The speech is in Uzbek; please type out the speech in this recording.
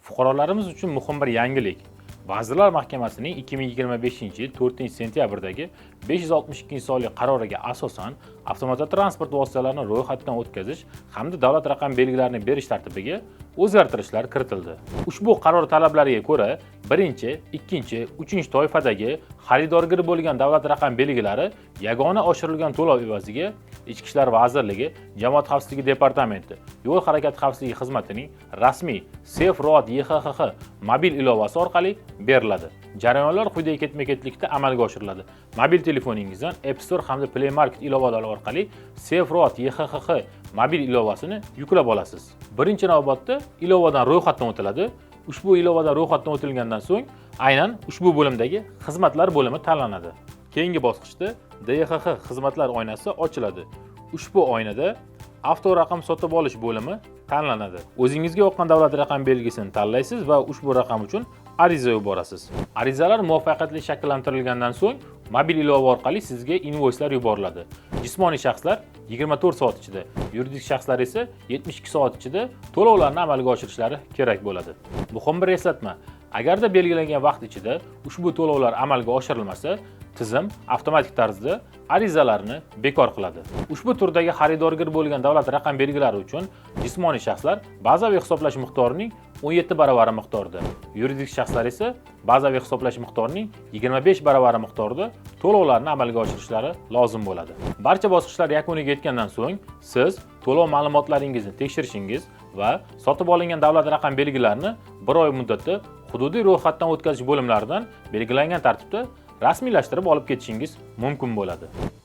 Fuqarolarimiz uchun muhim bir yangilik. Vazirlar Mahkamasining 2025-yil 4-sentyabrdagi 562-sonli qaroriga asosan avtomobil transport vositalarini ro'yxatdan o'tkazish hamda davlat raqam belgilarini berish tartibiga o'zgartirishlar kiritildi. Ushbu qaror talablariga ko'ra, 1-chi, 2-chi, 3-chi toifadagi xaridorgir bo'lgan davlat raqam belgilari yagona oshirilgan to'lov evaziga Ichki ishlar vazirligi, Jamoat xavfsizligi departamenti, Yo'l harakati xavfsizligi xizmatining rasmiy SafeRoad YHXX mobil ilovasi orqali beriladi. Jarayonlar quyidagi ketma-ketlikda amalga oshiriladi. Mobil telefoningizdan App Store hamda Play Market ilovalari orqali SafeRoad YHXX mobil ilovasini yuklab olasiz. Birinchi navbatda ilovadan ro'yxatdan o'tiladi. Ushbu ilovadan ro'yxatdan o'tilgandan so'ng aynan ushbu bo'limdagi xizmatlar bo'limi tanlanadi. Keyingi bosqichda DXX xizmatlar oynasi ochiladi. Ushbu oynada avtoraqam sotib olish bo'limi tanlanadi. O'zingizga yoqqan davlat raqam belgisini tanlaysiz va ushbu raqam uchun ariza yuborasiz. Arizalar muvaffaqiyatli shakllantirilgandan so'ng mobil ilova orqali sizga invoyslar yuboriladi. Jismoniy shaxslar 24 soat ichida, yuridik shaxslar esa 72 soat ichida to'lovlarni amalga oshirishlari kerak bo'ladi. Muhim bir eslatma: agarda belgilangan vaqt ichida ushbu to'lovlar amalga oshirilmasa, tizim avtomatik tarzda arizalarni bekor qiladi. Ushbu turdagi xaridorgir bo'lgan davlat raqam belgilari uchun jismoniy shaxslar bazaviy hisoblash miqdorining 17 baravari miqdorida, yuridik shaxslar esa bazaviy hisoblash miqdorining 25 baravari miqdorida to'lovlarni amalga oshirishlari lozim bo'ladi. Barcha bosqichlar yakuniga yetgandan so'ng siz to'lov ma'lumotlaringizni tekshirishingiz va sotib olingan davlat raqam belgilarini 1 oy muddatda hududiy ro'yxatdan o'tkazish bo'limlaridan belgilangan tartibda rasmiylashtirib olib ketishingiz mumkin bo'ladi.